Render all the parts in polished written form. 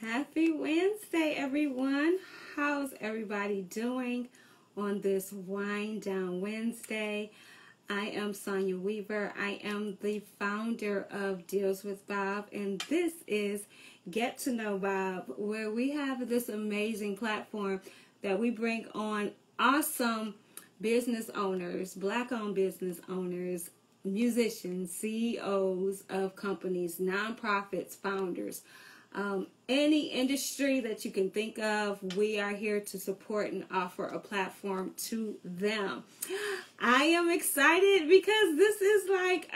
Happy Wednesday, everyone. How's everybody doing on this Wind Down Wednesday? I am Sonya Weaver. I am the founder of Deals with Bob, and this is Get to Know Bob, where we have this amazing platform that we bring on awesome business owners, Black-owned business owners, musicians, CEOs of companies, nonprofits, founders. Any industry that you can think of, we are here to support and offer a platform to them. I am excited because this is like,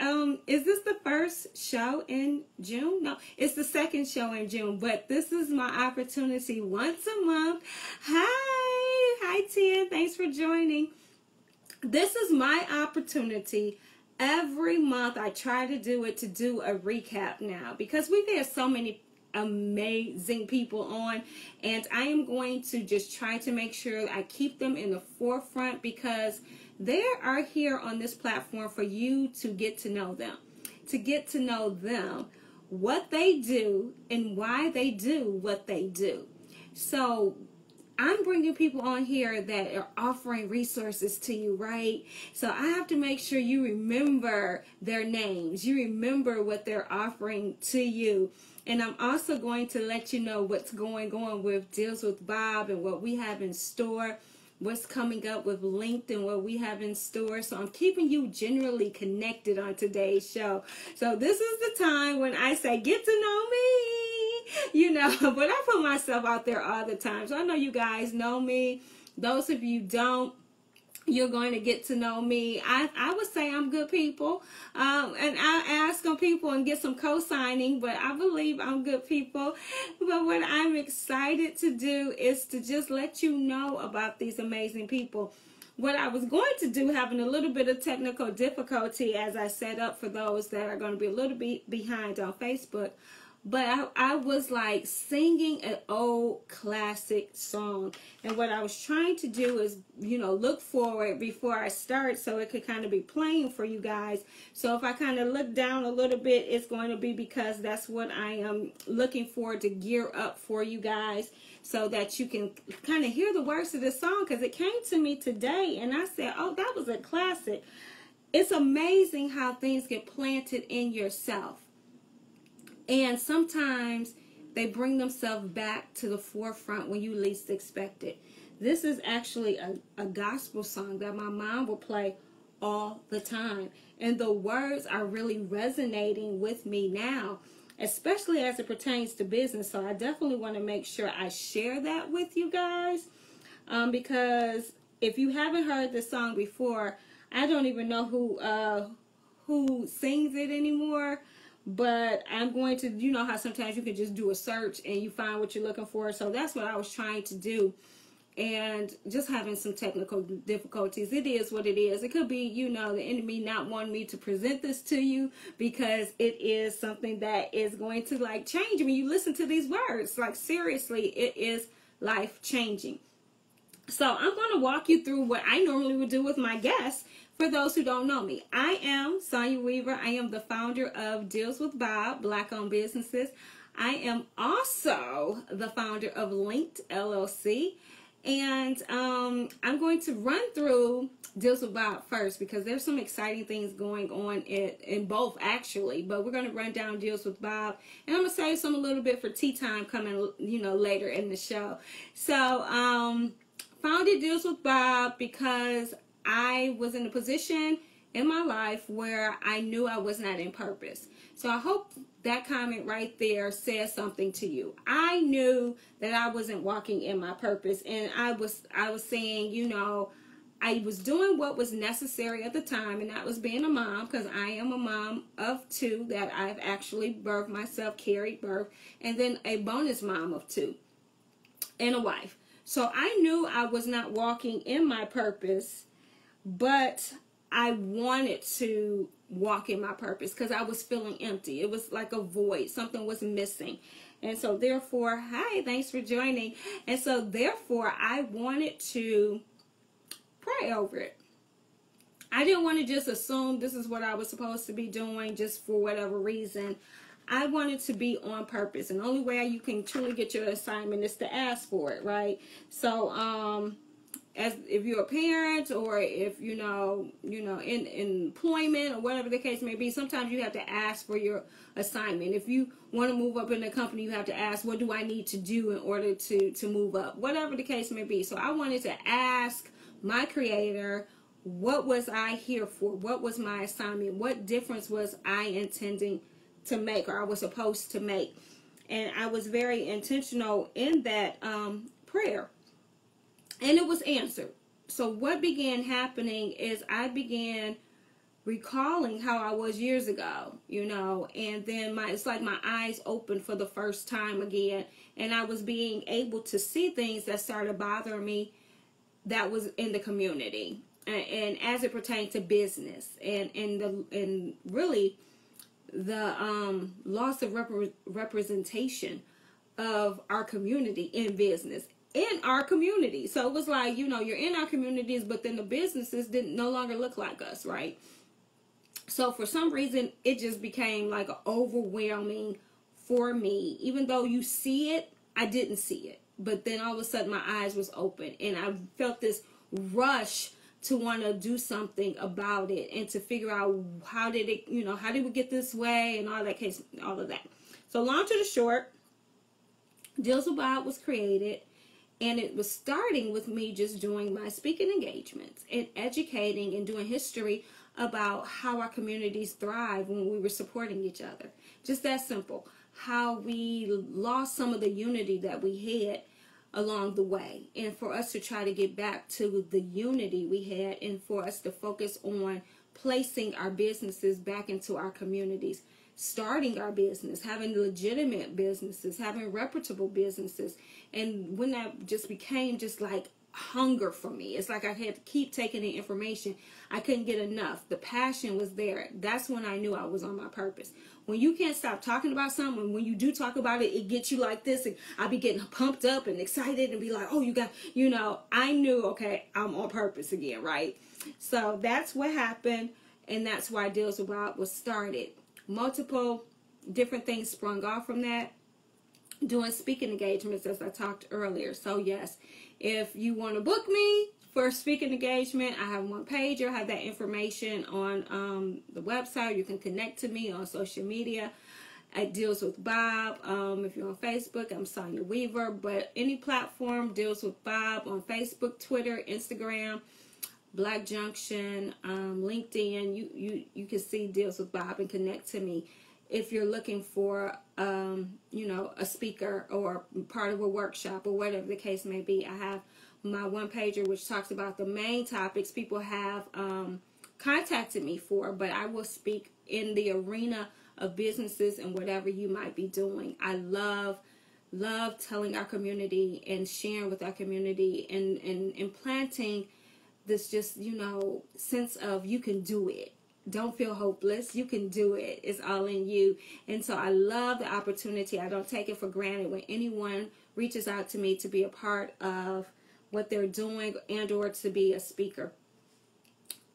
is this the first show in June? No, it's the second show in June, but this is my opportunity once a month. Hi, Tia, thanks for joining. This is my opportunity. Every month I try to do it, to do a recap now, because we've had so many amazing people on, and I am going to just try to make sure I keep them in the forefront, because they are here on this platform for you to get to know them, what they do and why they do what they do. So I'm bringing people on here that are offering resources to you, right? So I have to make sure you remember their names, you remember what they're offering to you. And I'm also going to let you know what's going on with Deals with Bob and what we have in store, what's coming up with LinkedIn, what we have in store. So I'm keeping you generally connected on today's show. So this is the time when I say, get to know me, you know, but I put myself out there all the time. So I know you guys know me. Those of you don't, you're going to get to know me. I would say I'm good people, and I ask on people and get some co-signing, but I believe I'm good people. But what I'm excited to do is to just let you know about these amazing people. What I was going to do, having a little bit of technical difficulty as I set up for those that are going to be a little bit behind on Facebook, but I was like singing an old classic song. And what I was trying to do is, you know, look forward before I start so it could kind of be playing for you guys. So if I kind of look down a little bit, it's going to be because that's what I am looking for, to gear up for you guys so that you can kind of hear the words of the song, because it came to me today and I said, oh, that was a classic. It's amazing how things get planted in yourself. And sometimes they bring themselves back to the forefront when you least expect it. This is actually a gospel song that my mom will play all the time. And the words are really resonating with me now, especially as it pertains to business. So I definitely want to make sure I share that with you guys. Because if you haven't heard this song before, I don't even know who sings it anymore. But I'm going to, you know how sometimes you can just do a search and you find what you're looking for. So that's what I was trying to do. And just having some technical difficulties. It is what it is. It could be, you know, the enemy not wanting me to present this to you, because it is something that is going to like change when you listen to these words. Like seriously, it is life changing. So I'm going to walk you through what I normally would do with my guests. For those who don't know me, I am Sonya Weaver. I am the founder of Deals with Bob, Black-owned businesses. I am also the founder of Linked LLC. And I'm going to run through Deals with Bob first, because there's some exciting things going on in both actually. But we're going to run down Deals with Bob. And I'm going to save some a little bit for tea time coming, you know, later in the show. So founded Deals with Bob because I was in a position in my life where I knew I was not in purpose. So I hope that comment right there says something to you. I knew that I wasn't walking in my purpose, and I was saying, you know, I was doing what was necessary at the time, and that was being a mom, because I am a mom of two that I've actually birthed myself, carried birth, and then a bonus mom of two, and a wife. So I knew I was not walking in my purpose, but I wanted to walk in my purpose because I was feeling empty. It was like a void. Something was missing. And so therefore, hi, thanks for joining. And so therefore, I wanted to pray over it. I didn't want to just assume this is what I was supposed to be doing just for whatever reason. I wanted to be on purpose, and the only way you can truly get your assignment is to ask for it, right? So, as if you're a parent, or if in employment, or whatever the case may be, sometimes you have to ask for your assignment. If you want to move up in the company, you have to ask, what do I need to do in order to move up, whatever the case may be. So I wanted to ask my Creator, what was I here for? What was my assignment? What difference was I intending to make, or I was supposed to make? And I was very intentional in that prayer, and it was answered. So what began happening is I began recalling how I was years ago, and then it's like my eyes opened for the first time again, and I was being able to see things that started bothering me that was in the community, and as it pertained to business, and really the loss of representation of our community in business, in our community. So it was like, you're in our communities, but then the businesses no longer look like us, right? So for some reason, it just became like overwhelming for me. Even though you see it, I didn't see it. But then all of a sudden my eyes was open, and I felt this rush to want to do something about it, and to figure out how did we get this way, and all of that. So long to the short, Deals with Bob was created, and it was starting with me just doing my speaking engagements and educating and doing history about how our communities thrive when we were supporting each other. Just that simple. How we lost some of the unity that we had along the way, and for us to try to get back to the unity we had, and for us to focus on placing our businesses back into our communities, starting our business, having legitimate businesses, having reputable businesses. And when that just became just like hunger for me, it's like I had to keep taking the information. I couldn't get enough. The passion was there. That's when I knew I was on my purpose. When you can't stop talking about something, when you do talk about it, it gets you like this, and I'll be getting pumped up and excited and be like, oh, I knew, okay, I'm on purpose again, right? So that's what happened, and that's why Deals with Bob was started. Multiple different things sprung off from that, doing speaking engagements, as I talked earlier. So yes, if you want to book me for a speaking engagement, I have one pager. I have that information on the website. You can connect to me on social media at Deals with Bob. If you're on Facebook, I'm Sonya Weaver. But any platform, Deals with Bob, on Facebook, Twitter, Instagram, Black Junction, LinkedIn, you can see Deals with Bob and connect to me. If you're looking for, a speaker or part of a workshop or whatever the case may be, I have my one pager which talks about the main topics people have contacted me for, but I will speak in the arena of businesses and whatever you might be doing. I love telling our community and sharing with our community and implanting this just, sense of you can do it. Don't feel hopeless. You can do it. It's all in you. And so I love the opportunity. I don't take it for granted when anyone reaches out to me to be a part of what they're doing and or to be a speaker.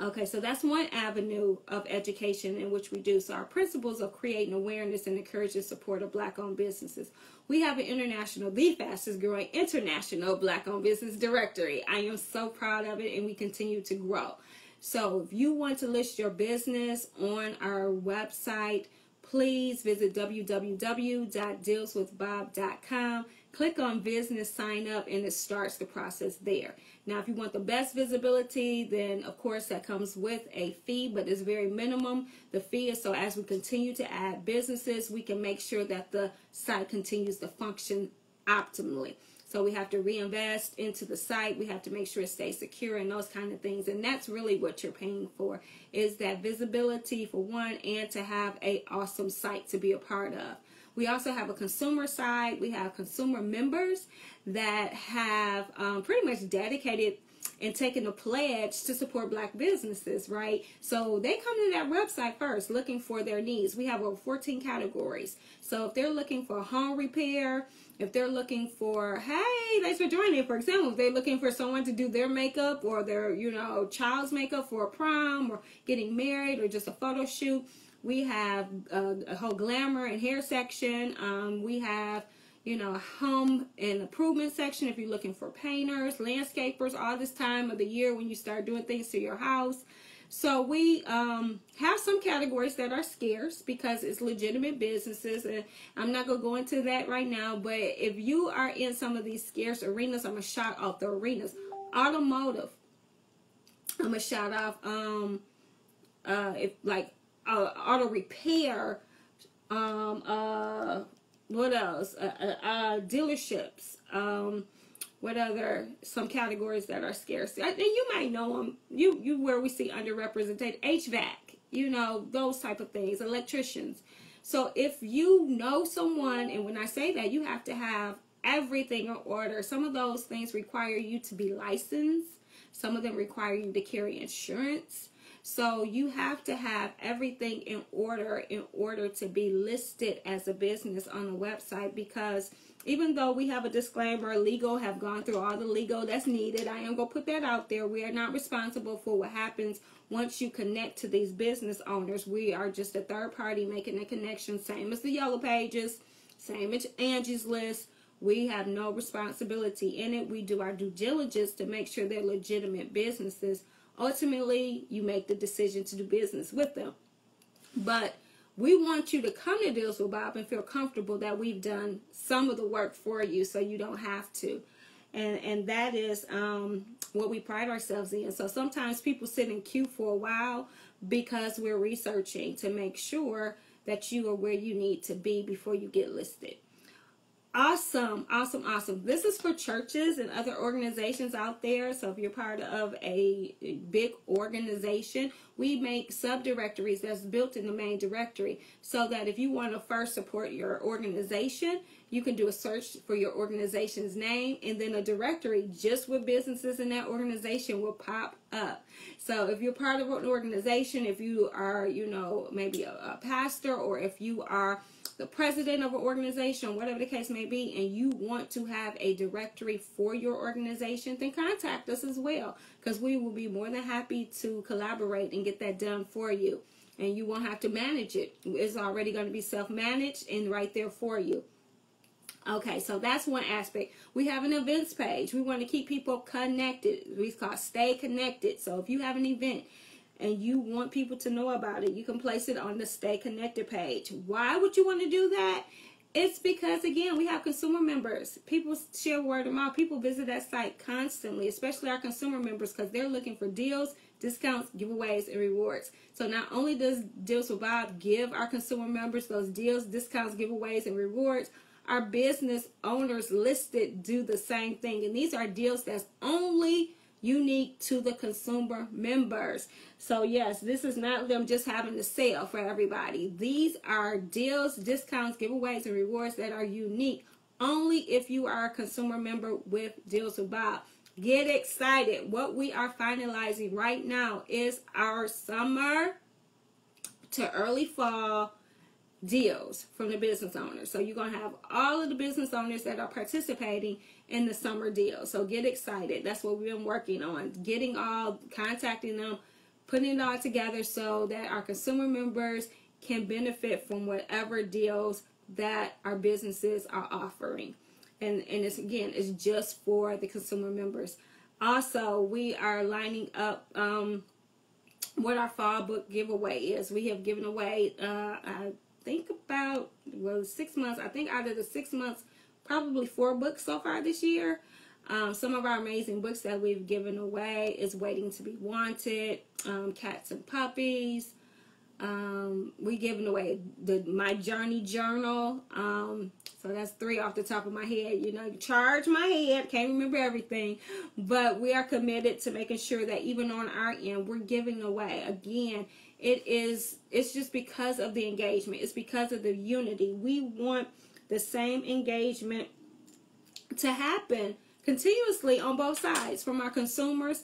Okay, so that's one avenue of education in which we do. So our principles of creating awareness and encouraging support of Black-owned businesses. We have the fastest growing international Black-owned business directory. I am so proud of it, and we continue to grow. So if you want to list your business on our website, please visit www.dealswithbob.com. Click on business, sign up, and it starts the process there. Now, if you want the best visibility, then of course that comes with a fee, but it's very minimum. The fee is so as we continue to add businesses, we can make sure that the site continues to function optimally. So we have to reinvest into the site. We have to make sure it stays secure and those kind of things. And that's really what you're paying for, is that visibility for one, and to have an awesome site to be a part of. We also have a consumer side. We have consumer members that have pretty much dedicated and taken a pledge to support Black businesses, right? So they come to that website first looking for their needs. We have over 14 categories. So if they're looking for home repair, if they're looking for, hey, thanks for joining. For example, if they're looking for someone to do their makeup or their, child's makeup for a prom or getting married or just a photo shoot, We have a whole glamour and hair section. We have, you know, home and improvement section if you're looking for painters, landscapers, all this time of the year when you start doing things to your house. So we have some categories that are scarce because it's legitimate businesses, and I'm not going to go into that right now, but if you are in some of these scarce arenas, I'm going to shout out the arenas. Automotive, I'm going to shout out if like auto repair, what else, dealerships, what other, some categories that are scarce, and you might know them, you where we see underrepresented, HVAC, you know, those type of things, electricians. So if you know someone, and when I say that, you have to have everything in order. Some of those things require you to be licensed, some of them require you to carry insurance. So you have to have everything in order to be listed as a business on the website, because even though we have a disclaimer, legal have gone through all the legal that's needed, I am going to put that out there. We are not responsible for what happens once you connect to these business owners. We are just a third party making a connection, same as the Yellow Pages, same as Angie's List. We have no responsibility in it. We do our due diligence to make sure they're legitimate businesses. Ultimately, you make the decision to do business with them. But we want you to come to Deals with Bob and feel comfortable that we've done some of the work for you so you don't have to. And that is what we pride ourselves in. So sometimes people sit in queue for a while because we're researching to make sure that you are where you need to be before you get listed. Awesome, awesome, awesome. This is for churches and other organizations out there. So if you're part of a big organization, we make subdirectories that's built in the main directory, so that if you want to first support your organization, you can do a search for your organization's name, and then a directory just with businesses in that organization will pop up. So if you're part of an organization, if you are, you know, maybe a pastor, or if you are the president of an organization, whatever the case may be, and you want to have a directory for your organization, then contact us as well, because we will be more than happy to collaborate and get that done for you. And you won't have to manage it. It's already going to be self-managed and right there for you. Okay, so that's one aspect. We have an events page. We want to keep people connected. We call it Stay Connected. So if you have an event and you want people to know about it, you can place it on the Stay Connected page. Why would you want to do that? It's because, again, we have consumer members. People share word of mouth. People visit that site constantly, especially our consumer members, because they're looking for deals, discounts, giveaways, and rewards. So not only does Deals with Bob give our consumer members those deals, discounts, giveaways, and rewards, our business owners listed do the same thing. And these are deals that's only unique to the consumer members. So yes, this is not them just having a sale for everybody. These are deals, discounts, giveaways, and rewards that are unique only if you are a consumer member with Deals with Bob. Get excited. What we are finalizing right now is our summer to early fall deals from the business owners. So you're going to have all of the business owners that are participating in the summer deal. So get excited. That's what we've been working on. Contacting them, putting it all together so that our consumer members can benefit from whatever deals that our businesses are offering. And it's, again, it's just for the consumer members. Also, we are lining up what our fall book giveaway is. We have given away, I think about, 6 months. I think out of the 6 months, probably 4 books so far this year. Some of our amazing books that we've given away is Waiting to Be Wanted, Cats and Puppies. We given away the My Journey Journal. So that's 3 off the top of my head. You know, charge my head, can't remember everything. But we are committed to making sure that even on our end, we're giving away. Again, it's just because of the engagement. It's because of the unity. We want the same engagement to happen continuously on both sides, from our consumers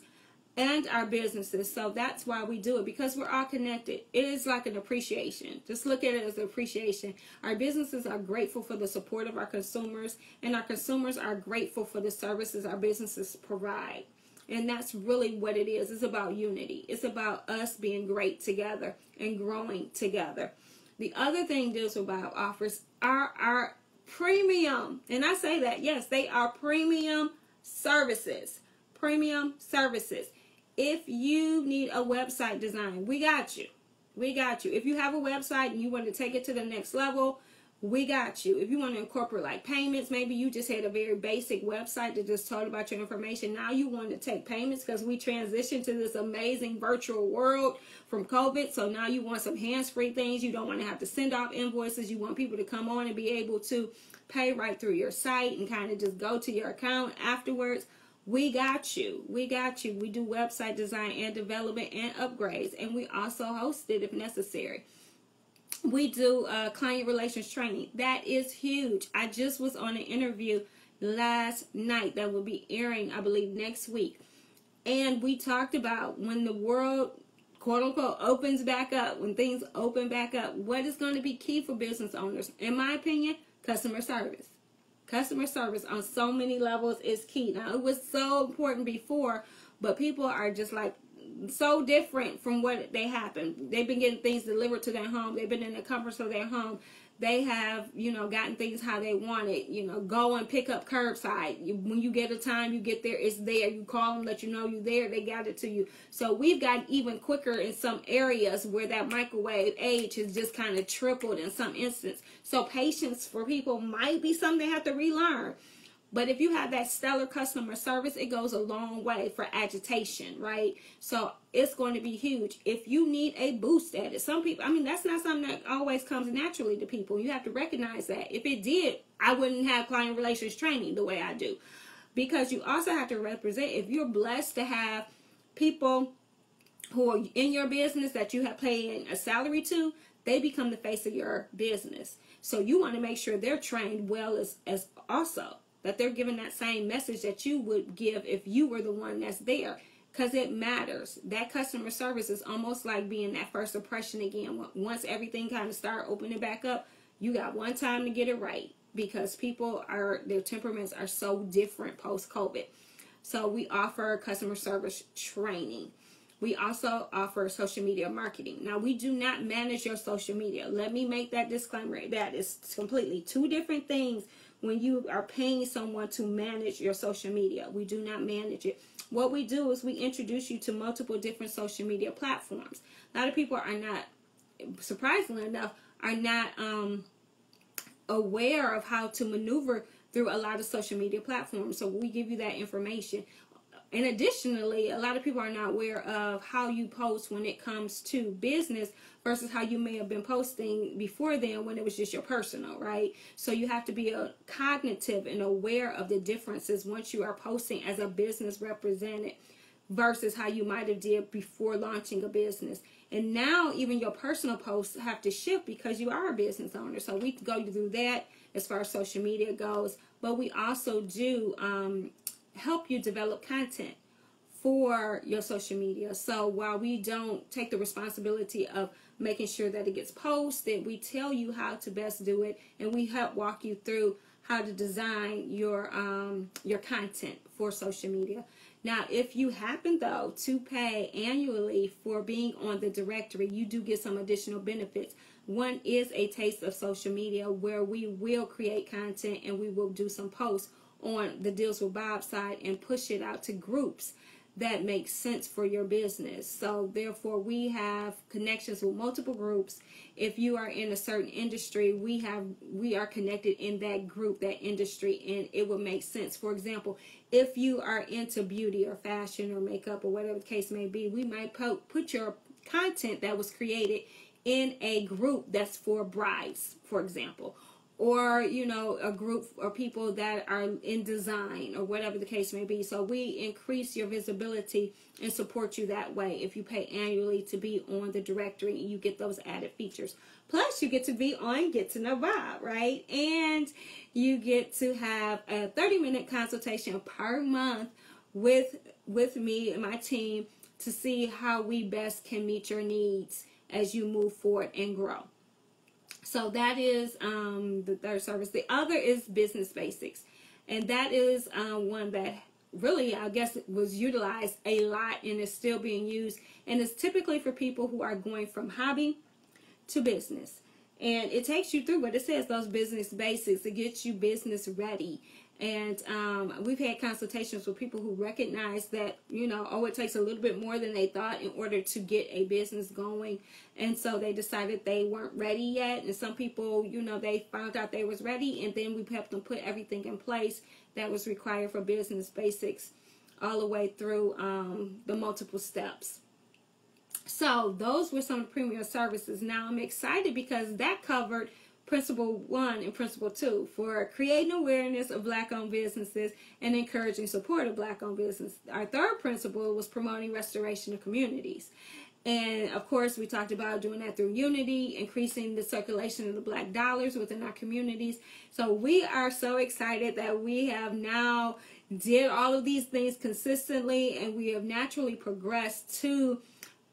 and our businesses. So that's why we do it, because we're all connected. It is like an appreciation. Just look at it as an appreciation. Our businesses are grateful for the support of our consumers, and our consumers are grateful for the services our businesses provide. And that's really what it is. It's about unity. It's about us being great together and growing together. The other thing deals with B.O.B offers are our premium. And I say that, yes, they are premium services. Premium services. If you need a website design, we got you. We got you. If you have a website and you want to take it to the next level, we got you. If you want to incorporate like payments, maybe you just had a very basic website that just told about your information. Now you want to take payments because we transitioned to this amazing virtual world from COVID. So now you want some hands-free things. You don't want to have to send off invoices. You want people to come on and be able to pay right through your site and kind of just go to your account afterwards. We got you. We got you. We do website design and development and upgrades. And we also host it if necessary. We do client relations training. That is huge. I just was on an interview last night that will be airing, I believe, next week. And we talked about when the world, quote unquote, opens back up, when things open back up, what is going to be key for business owners? In my opinion, customer service. Customer service on so many levels is key. Now, it was so important before, but people are just like so different from what they happen. They've been getting things delivered to their home. They've been in the comforts of their home. They have, gotten things how they want it. Go and pick up curbside. When you get a time, you get there, it's there. You call them, let you know you're there. They got it to you. So we've gotten even quicker in some areas where that microwave age has just kind of tripled in some instance. So patience for people might be something they have to relearn. But if you have that stellar customer service, it goes a long way for agitation, right? So it's going to be huge. If you need a boost at it, some people, that's not something that always comes naturally to people. You have to recognize that. If it did, I wouldn't have client relations training the way I do. Because you also have to represent, if you're blessed to have people who are in your business that you have paid a salary to, they become the face of your business. So you want to make sure they're trained well as also. That they're giving that same message that you would give if you were the one that's there. Because it matters. That customer service is almost like being that first impression again. Once everything kind of start opening back up, you got one time to get it right. Because their temperaments are so different post-COVID. So we offer customer service training. We also offer social media marketing. Now, we do not manage your social media. Let me make that disclaimer. That is completely two different things. When you are paying someone to manage your social media, we do not manage it. What we do is we introduce you to multiple different social media platforms. A lot of people are not, surprisingly enough, are not aware of how to maneuver through a lot of social media platforms. So we give you that information. And additionally, a lot of people are not aware of how you post when it comes to business versus how you may have been posting before then when it was just your personal, right? So you have to be cognitive and aware of the differences once you are posting as a business representative versus how you might have did before launching a business. And now even your personal posts have to shift because you are a business owner. So we go through that as far as social media goes. But we also do help you develop content for your social media. So while we don't take the responsibility of making sure that it gets posted, we tell you how to best do it, and we help walk you through how to design your content for social media. Now, if you happen though to pay annually for being on the directory, you do get some additional benefits. One is a taste of social media where we will create content and we will do some posts on the Deals with B.O.B side and push it out to groups that make sense for your business. So therefore we have connections with multiple groups. If you are in a certain industry, we are connected in that group, that industry, and it would make sense. For example, if you are into beauty or fashion or makeup or whatever the case may be, we might put your content that was created in a group that's for brides, for example. Or, a group or people that are in design or whatever the case may be. So we increase your visibility and support you that way. If you pay annually to be on the directory, you get those added features. Plus, you get to be on Get to Know B.O.B, right? And you get to have a 30-minute consultation per month with me and my team to see how we best can meet your needs as you move forward and grow. So that is the third service. The other is business basics. And that is one that really, I guess, it was utilized a lot and is still being used. And it's typically for people who are going from hobby to business. And it takes you through what it says, those business basics. It gets you business ready. And we've had consultations with people who recognize that, you know, oh, it takes a little bit more than they thought in order to get a business going. And so they decided they weren't ready yet. And some people, you know, they found out they was ready. And then we helped them put everything in place that was required for business basics all the way through the multiple steps. So those were some premier services. Now I'm excited because that covered Principle 1 and Principle 2 for creating awareness of Black-owned businesses and encouraging support of Black-owned business. Our third principle was promoting restoration of communities. And of course, we talked about doing that through unity, increasing the circulation of the Black dollars within our communities. So we are so excited that we have now did all of these things consistently, and we have naturally progressed to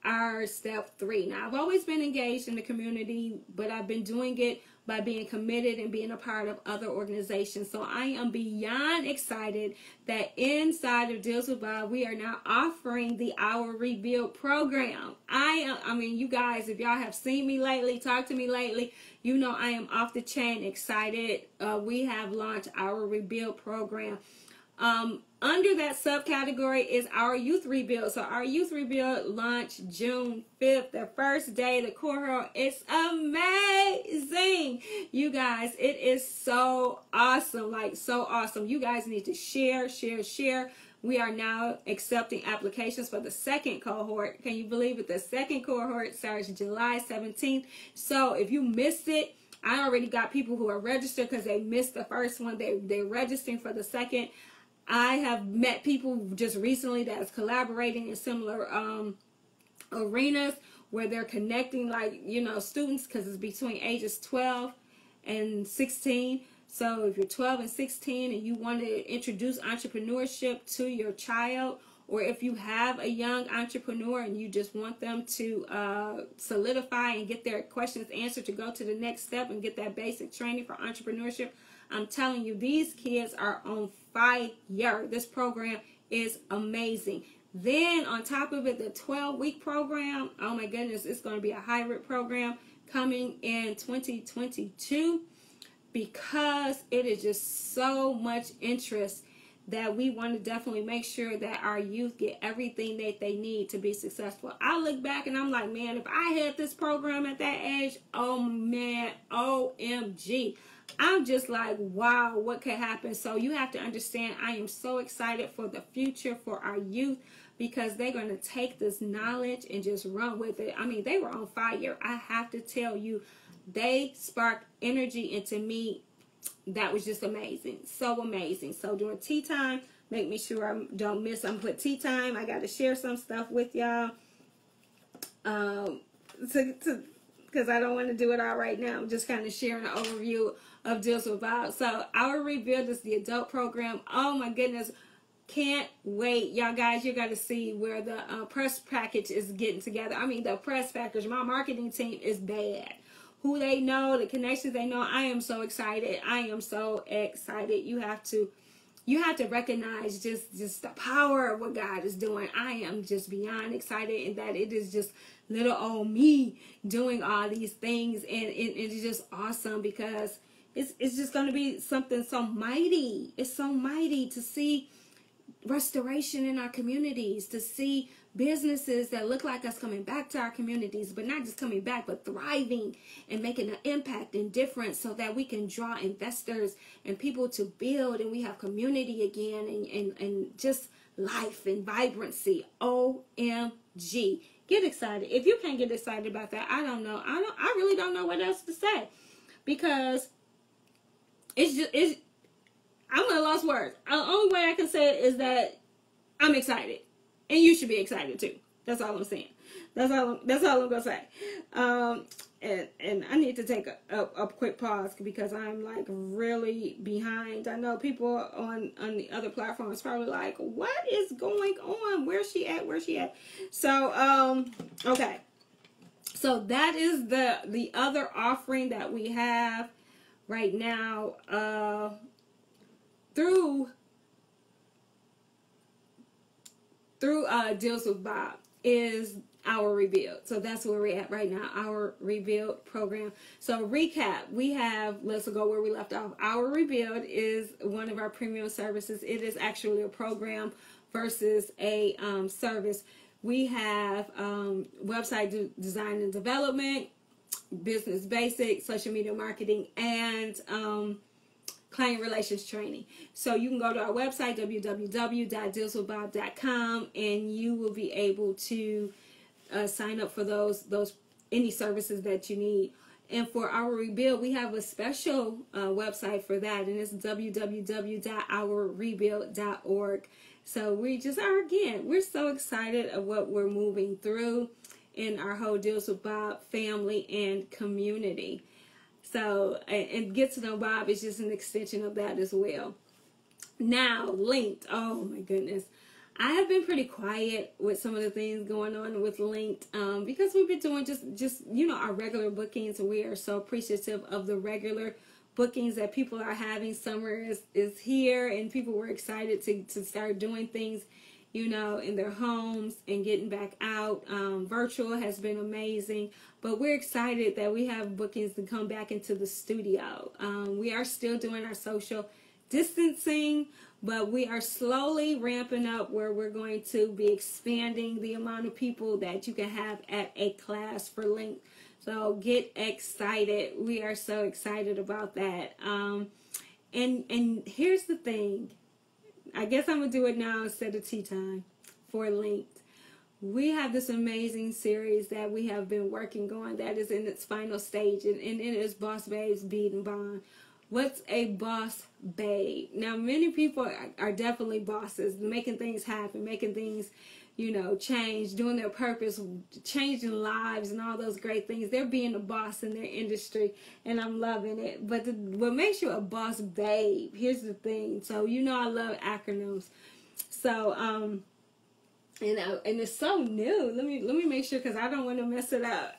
our step 3. Now, I've always been engaged in the community, but I've been doing it by being committed and being a part of other organizations. So I am beyond excited that inside of Deals with Bob, we are now offering the Our Rebuild program. I mean, you guys, if y'all have seen me lately, talked to me lately, you know I am off the chain excited. We have launched Our Rebuild program. Under that subcategory is our youth rebuild. So our youth rebuild launched June 5th, the first day, the cohort. It's amazing. You guys, it is so awesome. Like, so awesome. You guys need to share. We are now accepting applications for the second cohort. Can you believe it? The second cohort starts July 17th. So if you missed it, I already got people who are registered because they missed the first one. They're registering for the second. I have met people just recently that is collaborating in similar arenas where they're connecting, like, you know, students, because it's between ages 12 and 16. So if you're 12 and 16 and you want to introduce entrepreneurship to your child, or if you have a young entrepreneur and you just want them to solidify and get their questions answered to go to the next step and get that basic training for entrepreneurship, I'm telling you, these kids are on fire. This program is amazing. Then on top of it, the 12-week program, oh my goodness, it's going to be a hybrid program coming in 2022 because it is just so much interest that we want to definitely make sure that our youth get everything that they need to be successful. I look back and I'm like, man, if I had this program at that age, oh man, OMG. I'm just like, wow, what could happen? So you have to understand, I am so excited for the future for our youth because they're going to take this knowledge and just run with it. I mean, they were on fire. I have to tell you, they sparked energy into me that was just amazing. So amazing. So during tea time, make me sure I don't miss. I'm put tea time. I got to share some stuff with y'all. Because I don't want to do it all right now. I'm just kind of sharing an overview of Deals with Bob. So Our Rebuild is the adult program. Oh my goodness. Can't wait. Y'all guys, you got to see where the press package is getting together. I mean, the press package, my marketing team is bad. Who they know, the connections they know. I am so excited. I am so excited. You have to recognize just the power of what God is doing. I am just beyond excited, and that it is just little old me doing all these things, and it is just awesome because it's just going to be something so mighty. It's so mighty to see restoration in our communities, to see businesses that look like us coming back to our communities, but not just coming back, but thriving and making an impact and difference so that we can draw investors and people to build, and we have community again, and just life and vibrancy. OMG. Get excited. If you can't get excited about that, I don't know. I really don't know what else to say, because I'm at a lost words. The only way I can say it is that I'm excited. And you should be excited too. That's all I'm saying. That's all I'm gonna say. And I need to take a quick pause because I'm like really behind. I know people on the other platforms probably like, what is going on? Where's she at? Where's she at? So okay. So that is the other offering that we have right now through through Deals with Bob is our rebuild. So that's where we're at right now, our rebuild program. So recap, we have, let's go where we left off. Our rebuild is one of our premium services. It is actually a program versus a service. We have website design and development, business basics, social media marketing, and client relations training. So you can go to our website, www.dealswithbob.com, and you will be able to sign up for those any services that you need. And for our rebuild, we have a special website for that, and it's www.ourrebuild.org. So we just are, again, we're so excited of what we're moving through in our whole Deals with Bob family and community. So, and Get to Know Bob is just an extension of that as well. Now, Linked. Oh my goodness. I have been pretty quiet with some of the things going on with Linked because we've been doing just our regular bookings, and we are so appreciative of the regular bookings that people are having. Summer is here, and people were excited to start doing things, in their homes and getting back out. Virtual has been amazing, but we're excited that we have bookings to come back into the studio. We are still doing our social distancing, but we are slowly ramping up where we're going to be expanding the amount of people that you can have at a class for Link. So get excited. We are so excited about that. And here's the thing. I guess I'm going to do it now instead of tea time for Linked. We have this amazing series that we have been working on that is in its final stage, and it is Boss Babes, B.O.B. What's a boss babe? Now, many people are definitely bosses, making things happen, making things, change, doing their purpose, changing lives and all those great things. They're being a boss in their industry, and I'm loving it. But what makes you a boss babe, here's the thing. So, I love acronyms. So, and it's so new. Let me make sure, because I don't want to mess it up.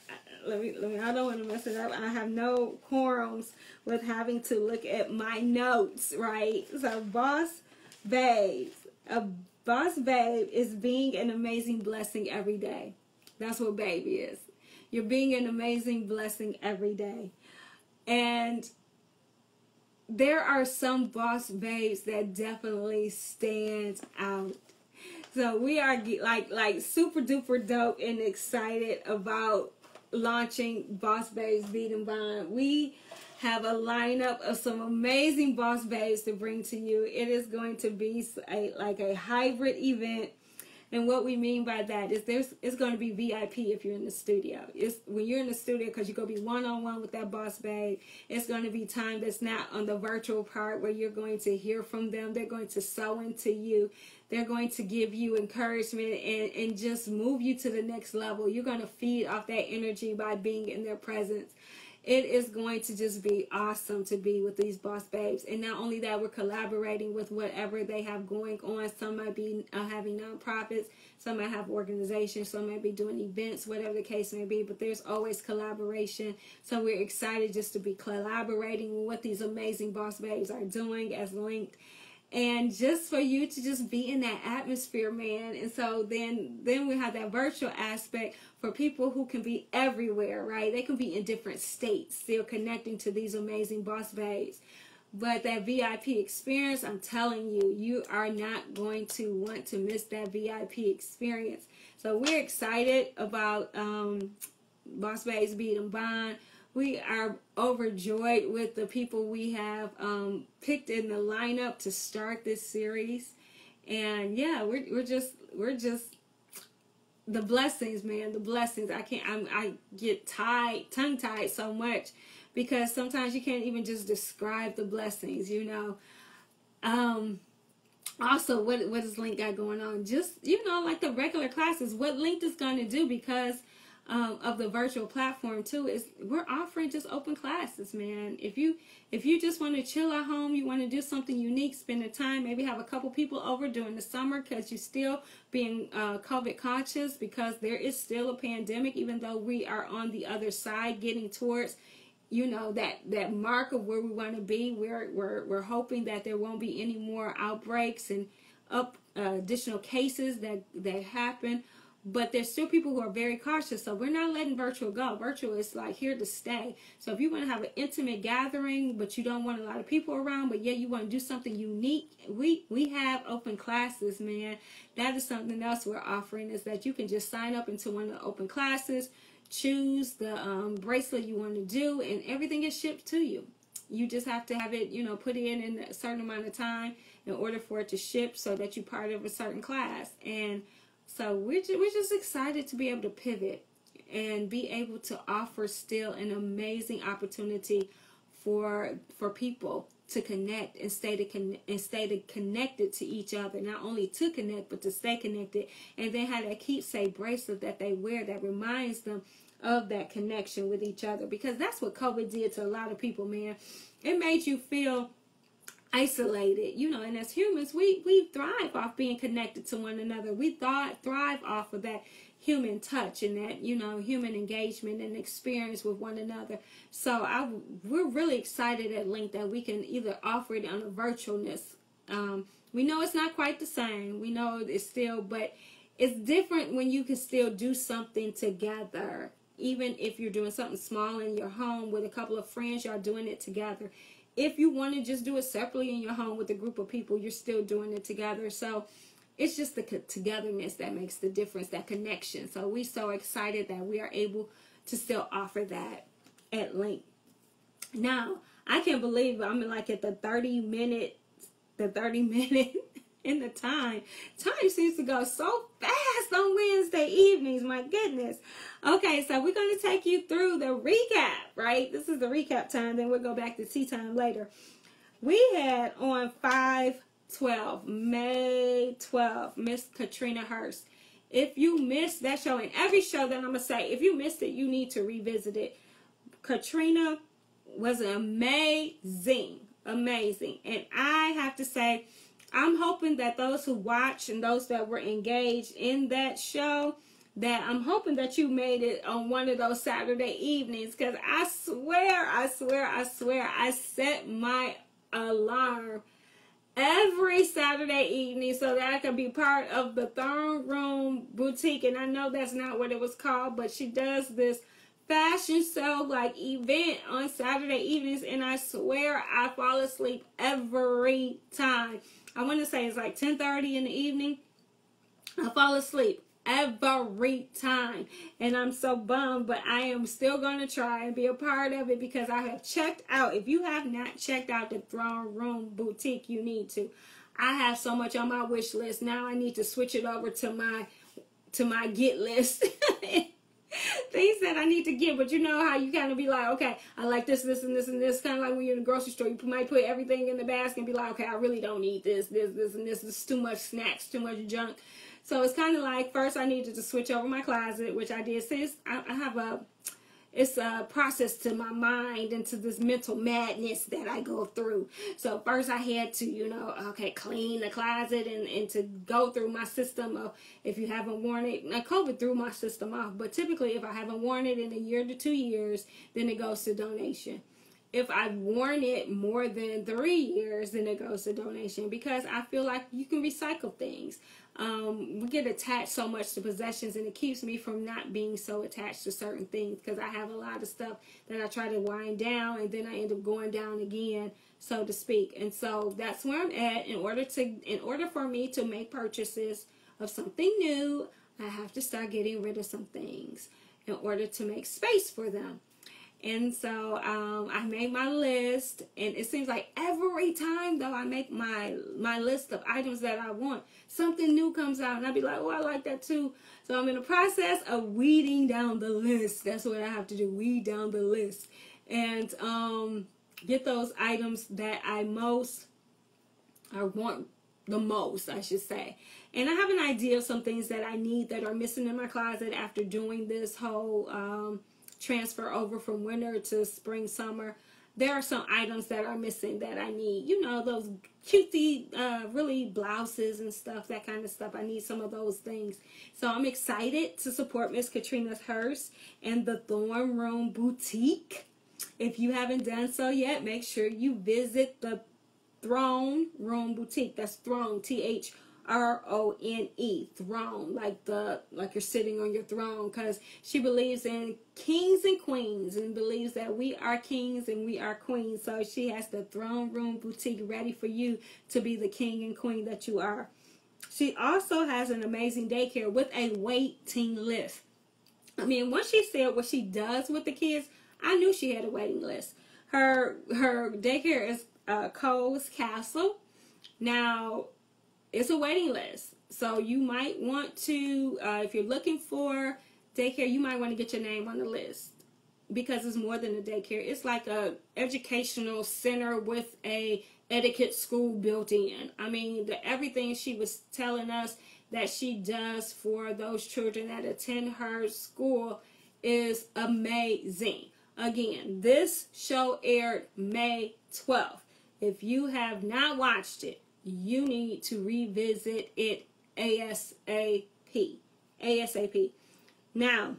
I don't want to mess it up. I have no quorums with having to look at my notes, right? So boss babes. A boss babe is being an amazing blessing every day. That's what baby is. You're being an amazing blessing every day. And there are some boss babes that definitely stand out. So we are like super duper dope and excited about launching Boss Babes Beat and Bond. We have a lineup of some amazing boss babes to bring to you. It is going to be a hybrid event. And what we mean by that is it's going to be VIP if you're in the studio. It's when you're in the studio, because you're going to be one-on-one with that boss babe. It's going to be time that's not on the virtual part where you're going to hear from them. They're going to sow into you. They're going to give you encouragement and just move you to the next level. You're going to feed off that energy by being in their presence. It is going to just be awesome to be with these boss babes. And not only that, we're collaborating with whatever they have going on. Some might be having nonprofits. Some might have organizations. Some might be doing events, whatever the case may be. But there's always collaboration. So we're excited just to be collaborating with what these amazing boss babes are doing as Linked. And just for you to just be in that atmosphere, man. And so then we have that virtual aspect for people who can be everywhere, right? They can be in different states, still connecting to these amazing boss babes. But that VIP experience, I'm telling you, you are not going to want to miss that VIP experience. So we're excited about Boss Babes Beat and Bond. We are overjoyed with the people we have picked in the lineup to start this series. And yeah, we're just the blessings, man, the blessings. I get tongue-tied so much because sometimes you can't even just describe the blessings, Also, what does Link got going on? Just, like the regular classes, what Link is going to do because of the virtual platform too is we're offering just open classes, man. If you just want to chill at home, you want to do something unique, spend the time, maybe have a couple people over during the summer because you're still being COVID conscious because there is still a pandemic, even though we are on the other side getting towards that mark of where we want to be. We're hoping that there won't be any more outbreaks and up additional cases that happen. But there's still people who are very cautious, so we're not letting virtual go. Virtual is like here to stay. So if you want to have an intimate gathering, but you don't want a lot of people around, but yet you want to do something unique, we have open classes, man. That is something else we're offering, is that you can just sign up into one of the open classes, choose the bracelet you want to do, and everything is shipped to you. You just have to have it, put it in a certain amount of time in order for it to ship, so that you're part of a certain class. And so we're just excited to be able to pivot and be able to offer still an amazing opportunity for people to connect and stay connected to each other. Not only to connect, but to stay connected. And then have that keepsake bracelet that they wear that reminds them of that connection with each other. Because that's what COVID did to a lot of people, man. It made you feel isolated, and as humans, we thrive off being connected to one another. We thrive off of that human touch and that, human engagement and experience with one another. So we're really excited at Link that we can either offer it on a virtualness. We know it's not quite the same. We know it's still, but it's different when you can still do something together. Even if you're doing something small in your home with a couple of friends, y'all doing it together. If you want to just do it separately in your home with a group of people, you're still doing it together. So it's just the togetherness that makes the difference, that connection. So we're so excited that we are able to still offer that at Link. Now, I can't believe I'm like at the 30 minute in the time. Time seems to go so fast on Wednesday evenings. My goodness. Okay, so we're going to take you through the recap, right? This is the recap time. Then we'll go back to tea time later. We had on 5/12, May 12th, Miss Katrina Hurst. If you missed that show, and every show that I'm going to say, if you missed it, you need to revisit it. Katrina was amazing. And I have to say, I'm hoping that those who watch and those that were engaged in that show, that I'm hoping that you made it on one of those Saturday evenings, because I swear, I set my alarm every Saturday evening so that I could be part of the Throne Room Boutique. And I know that's not what it was called, but she does this fashion show like event on Saturday evenings, and I swear I fall asleep every time. I want to say it's like 10:30 in the evening. I fall asleep every time, and I'm so bummed, but I am still going to try and be a part of it, because I have checked out. If you have not checked out the Throne Room Boutique, you need to. I have so much on my wish list. Now I need to switch it over to my get list. Things that I need to get, but you know how you kind of be like, okay, I like this, this, and this, and this. Kind of like when you're in the grocery store, you might put everything in the basket and be like, okay, I really don't need this, and this. This is too much snacks, too much junk. So it's kind of like, first I needed to switch over my closet, which I did. Since I have it's a process to my mind and to this mental madness that I go through. So first I had to, clean the closet and to go through my system of, if you haven't worn it. Now COVID threw my system off, but typically if I haven't worn it in a year to 2 years, then it goes to donation. If I've worn it more than 3 years, then it goes to donation, because I feel like you can recycle things. We get attached so much to possessions, and it keeps me from not being so attached to certain things, because I have a lot of stuff that I try to wind down, and then I end up going down again, so to speak. And so that's where I'm at. In order for me to make purchases of something new, I have to start getting rid of some things in order to make space for them. And so I made my list, and it seems like every time though I make my list of items that I want, something new comes out, and I'll be like, oh, I like that too. So I'm in the process of weeding down the list. That's what I have to do, weed down the list, and get those items that I want the most, I should say. And I have an idea of some things that I need that are missing in my closet after doing this whole transfer over from winter to spring, summer. There are some items that are missing that I need. Those cutesy, really blouses and stuff, that kind of stuff. I need some of those things. So I'm excited to support Miss Katrina Hurst and the Throne Room Boutique. If you haven't done so yet, make sure you visit the Throne Room Boutique. That's Throne, Throne, Throne, throne, like you're sitting on your throne, because she believes in kings and queens and believes that we are kings and we are queens. So she has the throne room boutique ready for you to be the king and queen that you are. She also has an amazing daycare with a waiting list. I mean, once she said what she does with the kids, I knew she had a waiting list. Her daycare is Cole's Castle. Now, it's a waiting list. So you might want to, if you're looking for daycare, you might want to get your name on the list, because it's more than a daycare. It's like a educational center with a etiquette school built in. I mean, everything she was telling us that she does for those children that attend her school is amazing. Again, this show aired May 12th. If you have not watched it, you need to revisit it ASAP. Now,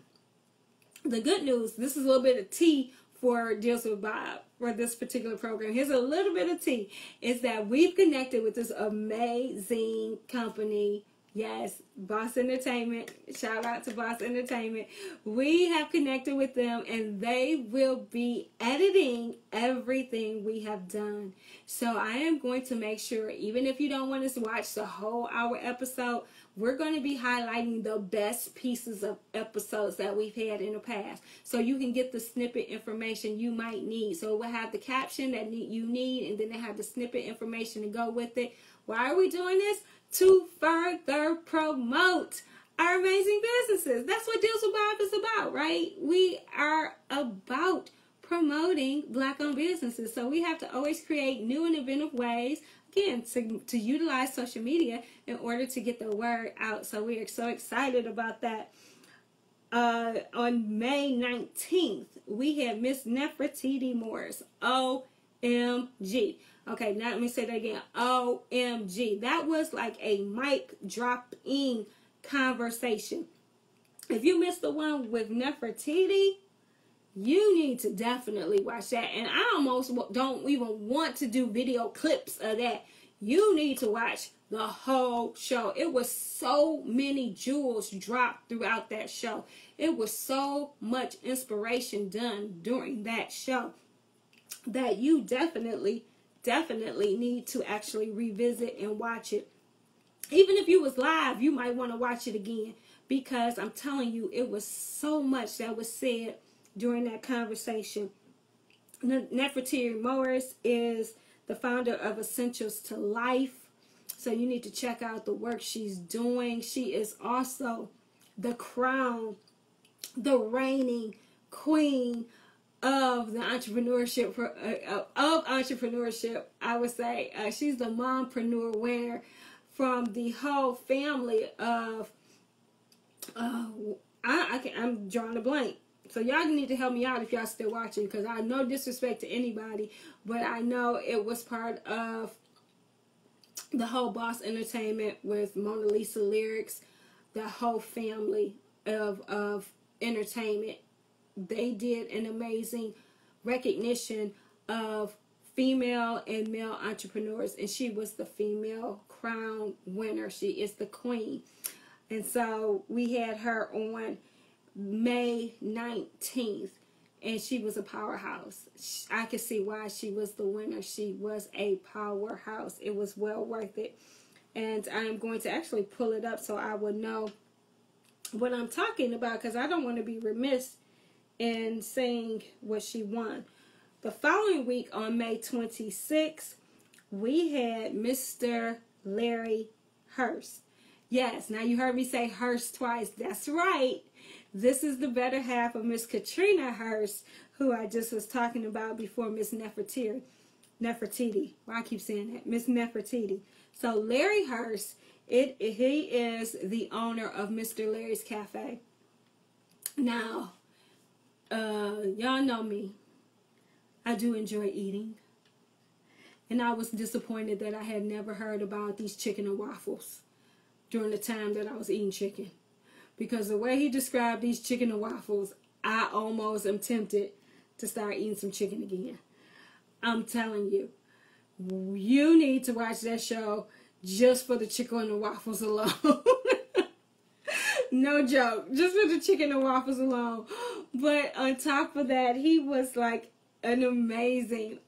the good news, this is a little bit of tea for Deals with Bob for this particular program. Here's a little bit of tea, is that we've connected with this amazing company. Yes, Boss Entertainment. Shout out to Boss Entertainment. We have connected with them, and they will be editing everything we have done. So I am going to make sure, even if you don't want us to watch the whole hour episode, we're going to be highlighting the best pieces of episodes that we've had in the past, so you can get the snippet information you might need. So we'll have the caption that you need, and then they have the snippet information to go with it. Why are we doing this? To further promote our amazing businesses. That's what Deals with Bob is about, right? We are about promoting Black-owned businesses. So we have to always create new and inventive ways, again, to utilize social media in order to get the word out. So we are so excited about that. On May 19th, we had Miss Nefertiti Morris. OMG. Okay, now let me say that again. OMG. That was like a mic dropping conversation. If you missed the one with Nefertiti, you need to definitely watch that. And I almost don't even want to do video clips of that. You need to watch the whole show. It was so many jewels dropped throughout that show. It was so much inspiration done during that show that you definitely need to actually revisit and watch it. Even if you was live, you might want to watch it again, because I'm telling you, it was so much that was said during that conversation. Nefertiti Morris is the founder of Essentials to Life, so you need to check out the work she's doing. She is also the reigning queen of the entrepreneurship, I would say. She's the mompreneur winner from the whole family of, I'm drawing a blank. So y'all need to help me out if y'all still watching, because I no disrespect to anybody, but I know it was part of the whole Boss Entertainment with Mona Lisa Lyrics, the whole family of entertainment. They did an amazing recognition of female and male entrepreneurs, and she was the female crown winner. She is the queen. And so we had her on May 19th, and she was a powerhouse. I could see why she was the winner. She was a powerhouse. It was well worth it. And I am going to actually pull it up so I will know what I'm talking about, because I don't want to be remiss in saying what she won. The following week, on May 26th, we had Mr. Larry Hurst. Yes, now you heard me say Hurst twice. That's right. This is the better half of Miss Katrina Hurst, who I just was talking about before, Miss Nefertiti. Why I keep saying that? Miss Nefertiti. So Larry Hurst, he is the owner of Mr. Larry's Cafe. Now, y'all know me. I do enjoy eating. And I was disappointed that I had never heard about these chicken and waffles during the time that I was eating chicken. Because the way he described these chicken and waffles, I almost am tempted to start eating some chicken again. I'm telling you, you need to watch that show. just for the chicken and the waffles alone. No joke, just for the chicken and waffles alone. But on top of that, he was like an amazing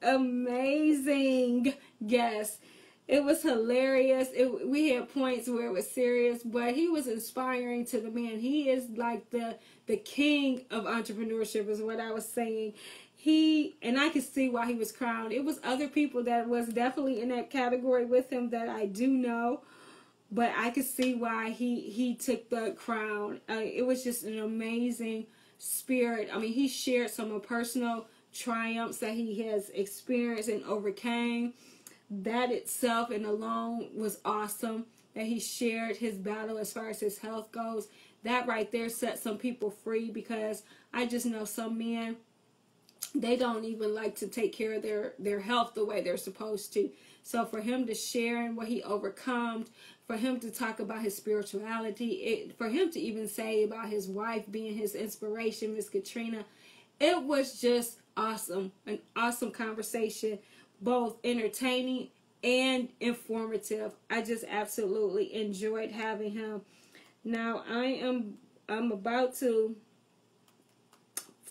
guest. It was hilarious. We had points where it was serious, but he was inspiring to the man. He is like the king of entrepreneurship is what I was saying. And I could see why he was crowned. It was other people that was definitely in that category with him that I do know, but I could see why he took the crown. It was just an amazing spirit. I mean, he shared some personal triumphs that he has experienced and overcame. That itself and alone was awesome. That he shared his battle as far as his health goes. That right there set some people free, because I just know some men, they don't even like to take care of their health the way they're supposed to. So for him to share what he overcome, for him to talk about his spirituality, for him to even say about his wife being his inspiration, Miss Katrina, it was just awesome. An awesome conversation, both entertaining and informative. I just absolutely enjoyed having him. Now I'm about to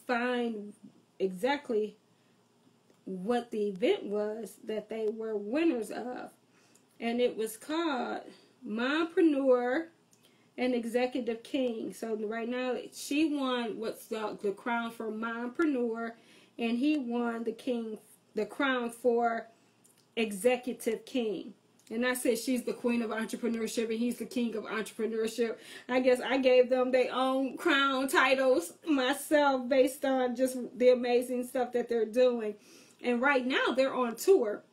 find exactly what the event was that they were winners of, and it was called Mompreneur and Executive King. So right now she won what's the crown for Mompreneur, and he won the crown for Executive King. And I said she's the queen of entrepreneurship and he's the king of entrepreneurship. I guess I gave them their own crown titles myself based on just the amazing stuff that they're doing. And right now they're on tour.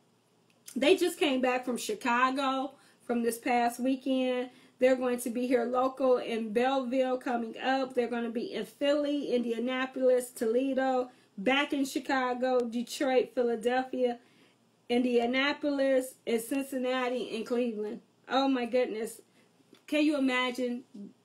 They just came back from Chicago from this past weekend. They're going to be here local in Belleville coming up. They're going to be in Philly, Indianapolis, Toledo, back in Chicago, Detroit, Philadelphia, Indianapolis, and Cincinnati, and Cleveland. Oh my goodness. Can you imagine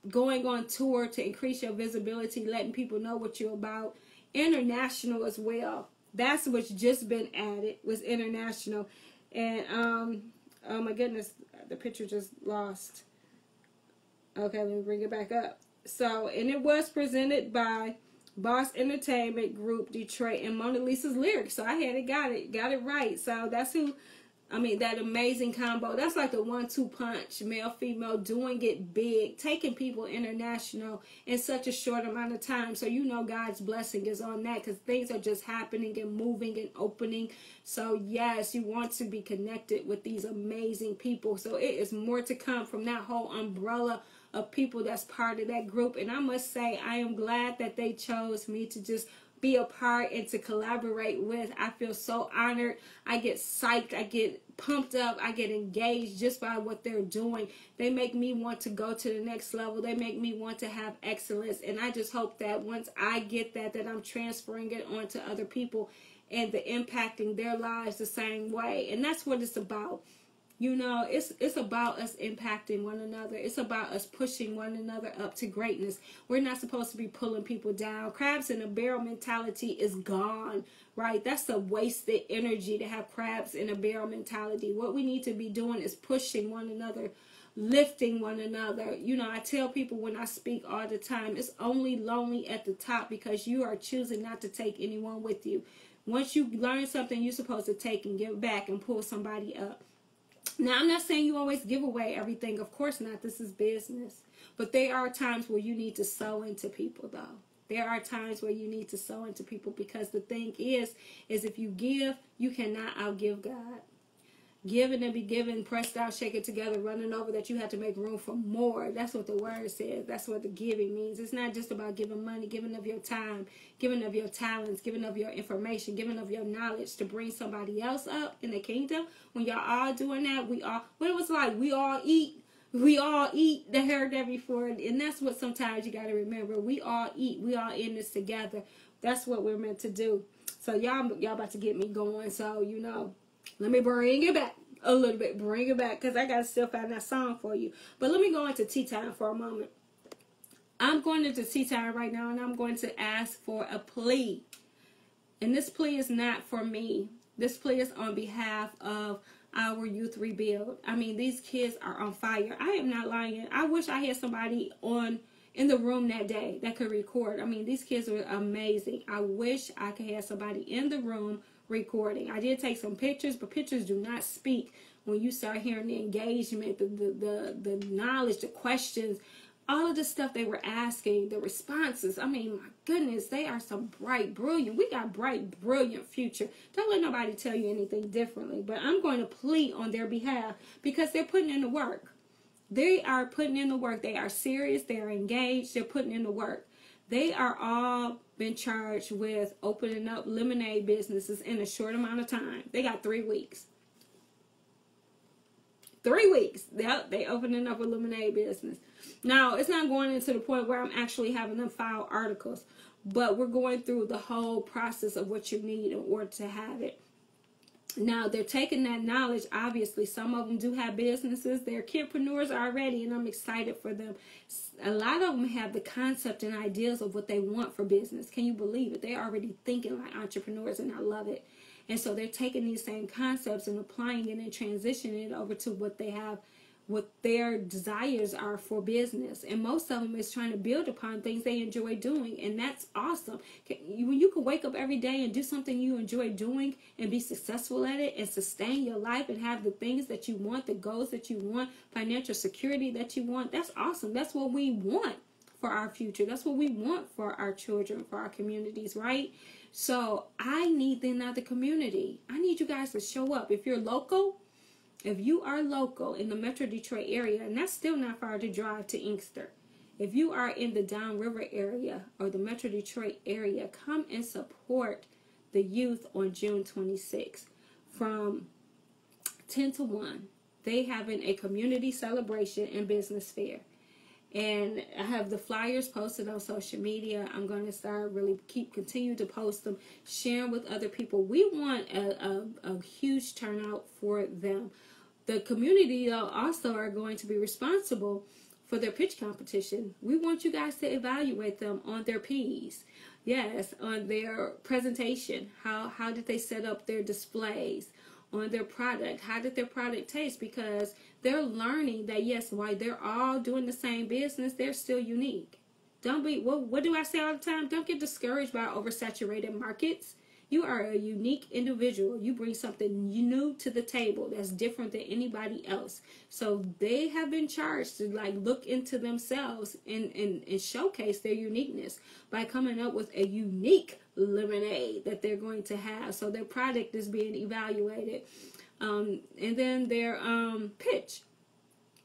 going on tour to increase your visibility, letting people know what you're about? International as well. That's what's just been added, was international. And oh my goodness, the picture just lost. Okay, let me bring it back up. So, and it was presented by Boss Entertainment Group Detroit and Mona Lisa's Lyrics. So I had got it right. So that's who, I mean, that amazing combo. That's like the 1-2 punch, male, female, doing it big, taking people international in such a short amount of time. So you know God's blessing is on that, because things are just happening and moving and opening. So yes, you want to be connected with these amazing people. So it is more to come from that whole umbrella of people that's part of that group. And I must say, I am glad that they chose me to just be a part and to collaborate with. I feel so honored. I get psyched. I get pumped up. I get engaged just by what they're doing. They make me want to go to the next level. They make me want to have excellence. And I just hope that once I get that I'm transferring it on to other people and the impacting their lives the same way. And that's what it's about. You know, it's about us impacting one another. It's about us pushing one another up to greatness. We're not supposed to be pulling people down. Crabs in a barrel mentality is gone, right? That's a wasted energy to have crabs in a barrel mentality. What we need to be doing is pushing one another, lifting one another. You know, I tell people when I speak all the time, it's only lonely at the top because you are choosing not to take anyone with you. Once you learn something, you're supposed to take and give back and pull somebody up. Now, I'm not saying you always give away everything. Of course not. This is business. But there are times where you need to sow into people, though. There are times where you need to sow into people, because the thing is if you give, you cannot outgive God. Giving and be given, pressed down, shaken together, running over, that you have to make room for more. That's what the word says. That's what the giving means. It's not just about giving money, giving of your time, giving of your talents, giving of your information, giving of your knowledge to bring somebody else up in the kingdom. When y'all all doing that, we all, what it was like, we all eat. We all eat. They heard that before. And that's what sometimes you got to remember. We all eat. We all in this together. That's what we're meant to do. So y'all about to get me going. So, you know, let me bring it back a little bit. Bring it back, because I got to still find that song for you. But let me go into tea time for a moment. I'm going into tea time right now, and I'm going to ask for a plea. And this plea is not for me. This plea is on behalf of our Our Youth Rebuild. I mean, these kids are on fire. I am not lying. I wish I had somebody in the room that day that could record. I mean, these kids were amazing. I wish I could have somebody in the room recording. I did take some pictures, but pictures do not speak when you start hearing the engagement, the knowledge, the questions, all of the stuff they were asking, the responses. I mean, my goodness, they are some bright, brilliant. We got bright, brilliant future. Don't let nobody tell you anything differently. But I'm going to plead on their behalf because they're putting in the work. They are putting in the work. They are serious. They are engaged. They're putting in the work. They are all been charged with opening up lemonade businesses in a short amount of time. They got 3 weeks. 3 weeks. They opening up a lemonade business. Now, it's not going into the point where I'm actually having them file articles, but we're going through the whole process of what you need in order to have it. Now, they're taking that knowledge. Obviously, some of them do have businesses. They're kidpreneurs already, and I'm excited for them. A lot of them have the concept and ideas of what they want for business. Can you believe it? They're already thinking like entrepreneurs, and I love it. And so they're taking these same concepts and applying it and transitioning it over to what they have, what their desires are for business. And most of them is trying to build upon things they enjoy doing. And that's awesome. When you can wake up every day and do something you enjoy doing and be successful at it and sustain your life and have the things that you want, the goals that you want, financial security that you want, that's awesome. That's what we want for our future. That's what we want for our children, for our communities, right? So I need them out of the community. I need you guys to show up. If you're local, if you are local in the Metro Detroit area, and that's still not far to drive to Inkster. If you are in the Downriver area or the Metro Detroit area, come and support the youth on June 26th from 10 to 1. They having a community celebration and business fair. And I have the flyers posted on social media. I'm going to start continue to post them, share them with other people. We want a huge turnout for them. The community also are going to be responsible for their pitch competition. We want you guys to evaluate them on their P's. Yes, on their presentation. How did they set up their displays? On their product, how did their product taste? Because they're learning that yes, while they're all doing the same business, they're still unique. Don't be what do I say all the time? Don't get discouraged by oversaturated markets. You are a unique individual. You bring something new to the table that's different than anybody else. So they have been charged to look into themselves and showcase their uniqueness by coming up with a unique lemonade that they're going to have. So their product is being evaluated. And then their pitch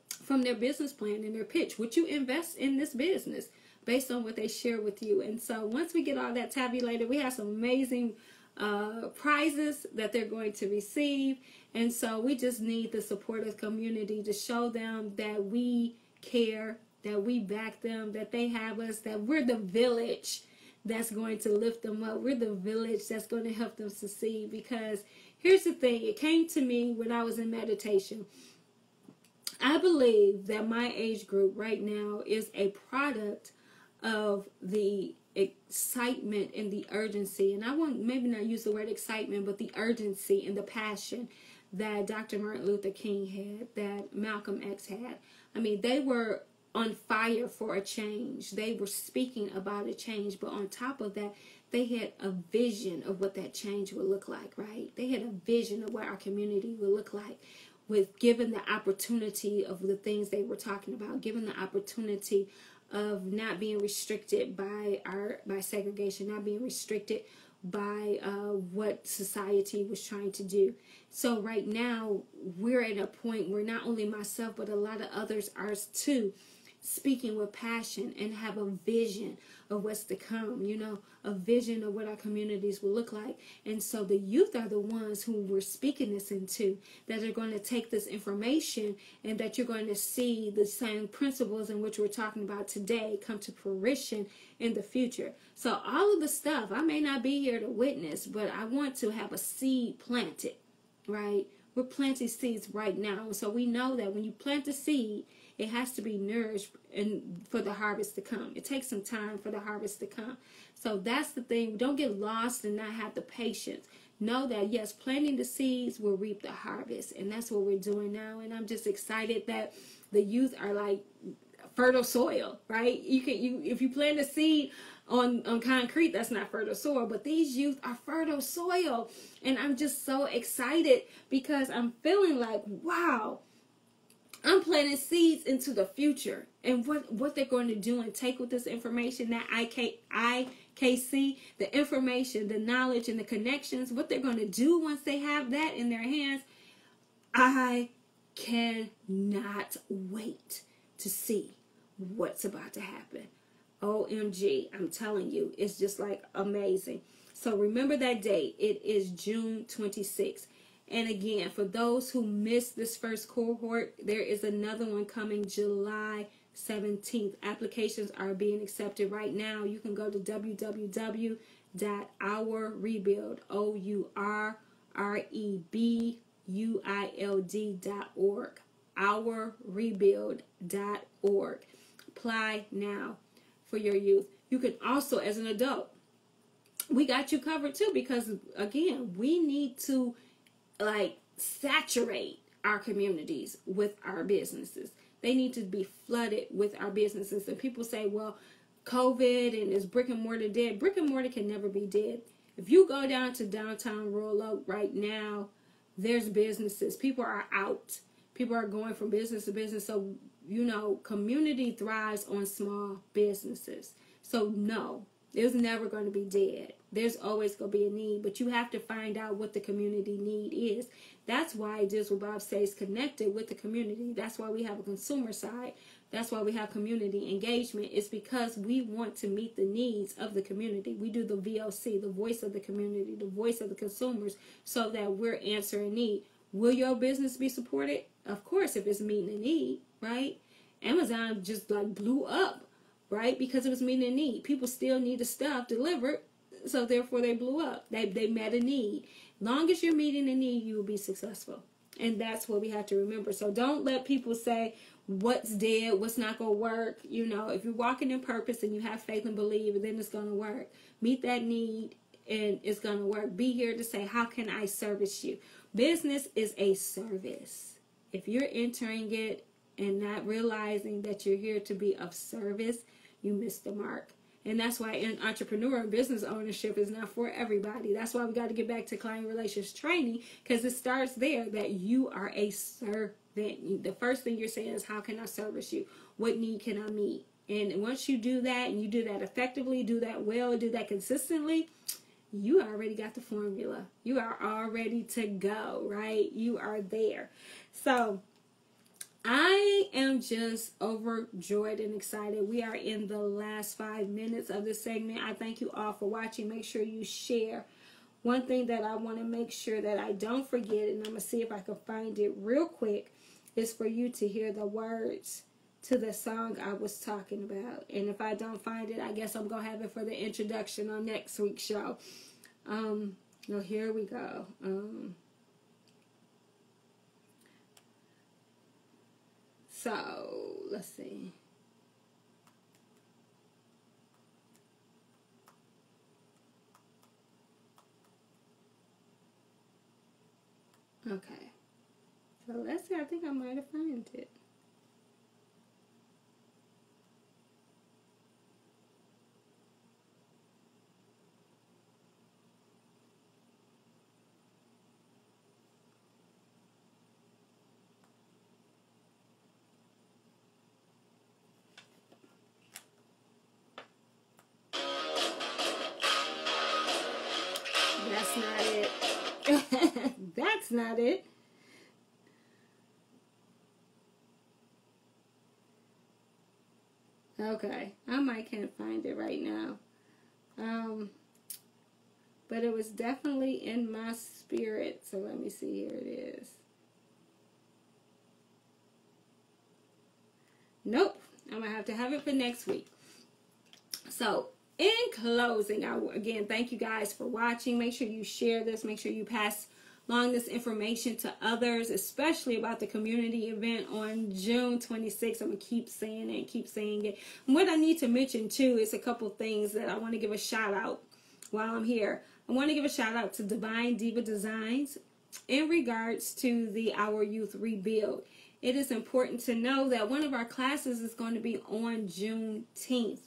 from their business plan and their pitch. Would you invest in this business based on what they share with you? And so once we get all that tabulated, we have some amazing prizes that they're going to receive. And so we just need the support of the community to show them that we care, that we back them, that they have us, that we're the village that's going to lift them up. We're the village that's going to help them succeed. Because here's the thing, it came to me when I was in meditation. I believe that my age group right now is a product of the excitement and the urgency, and I won't maybe not use the word excitement, but the urgency and the passion that Dr. Martin Luther King had, that Malcolm X had. I mean, they were on fire for a change. They were speaking about a change, but on top of that, they had a vision of what that change would look like, right? They had a vision of what our community would look like, with given the opportunity of the things they were talking about, given the opportunity of not being restricted by segregation, not being restricted by what society was trying to do. So right now, we're at a point where not only myself, but a lot of others are too, speaking with passion and have a vision of what's to come, a vision of what our communities will look like. And so the youth are the ones who we're speaking this into, that are going to take this information and that you're going to see the same principles in which we're talking about today come to fruition in the future. So all of the stuff, I may not be here to witness, but I want to have a seed planted, right? We're planting seeds right now. So we know that when you plant a seed, it has to be nourished and for the harvest to come. It takes some time for the harvest to come. So that's the thing. Don't get lost and not have the patience. know that, yes, planting the seeds will reap the harvest. And that's what we're doing now. And I'm just excited that the youth are like fertile soil, right? If you plant a seed on concrete, that's not fertile soil, but these youth are fertile soil. And I'm just so excited because I'm feeling like, wow, I'm planting seeds into the future, and what they're going to do and take with this information, that IKC, the information, the knowledge, and the connections, what they're going to do once they have that in their hands. I cannot wait to see what's about to happen. OMG, I'm telling you, it's just like amazing. So remember that date. It is June 26th. And again, for those who missed this first cohort, there is another one coming July 17th. Applications are being accepted right now. You can go to www.ourrebuild.org. Ourrebuild.org. Apply now for your youth. You can also, as an adult, we got you covered too, because again, we need to like saturate our communities with our businesses. They need to be flooded with our businesses. And people say, well, COVID and is brick and mortar dead? Brick and mortar can never be dead. If you go down to downtown Royal Oak right now, there's businesses. People are out. People are going from business to business. So, you know, community thrives on small businesses. So no, it's never going to be dead. There's always going to be a need, but you have to find out what the community need is. That's why Deals with Bob stays connected with the community. That's why we have a consumer side. That's why we have community engagement. It's because we want to meet the needs of the community. We do the VOC, the voice of the community, the voice of the consumers, so that we're answering need. Will your business be supported? Of course, if it's meeting a need, right? Amazon just like blew up, right? Because it was meeting a need. People still need the stuff delivered, so therefore they blew up. They met a need. Long as you're meeting a need, you will be successful. And that's what we have to remember. So don't let people say what's dead, what's not going to work. You know, if you're walking in purpose and you have faith and believe, then it's going to work. Meet that need and it's going to work. Be here to say, how can I service you? Business is a service. If you're entering it and not realizing that you're here to be of service, you miss the mark. And that's why in entrepreneur and business ownership is not for everybody. That's why we got to get back to client relations training, because it starts there, that you are a servant. The first thing you're saying is, how can I service you? What need can I meet? And once you do that, and you do that effectively, do that well, do that consistently, you already got the formula. You are all ready to go, right? You are there. So I am just overjoyed and excited. We are in the last 5 minutes of this segment. I thank you all for watching. Make sure you share. One thing that I want to make sure that I don't forget, and I'm going to see if I can find it real quick, is for you to hear the words to the song I was talking about. And if I don't find it, I guess I'm going to have it for the introduction on next week's show. Here we go. So, let's see. Okay. So, let's see. I think I might have found it. That's not it. That's not it. Okay. I can't find it right now. But it was definitely in my spirit. So let me see. Here it is. Nope. I'm going to have it for next week. So, in closing, again, thank you guys for watching. Make sure you share this. Make sure you pass along this information to others, especially about the community event on June 26th. I'm going to keep saying it and keep saying it. And what I need to mention, too, is a couple things that I want to give a shout out while I'm here. I want to give a shout out to Divine Diva Designs in regards to the Our Youth Rebuild. It is important to know that one of our classes is going to be on Juneteenth.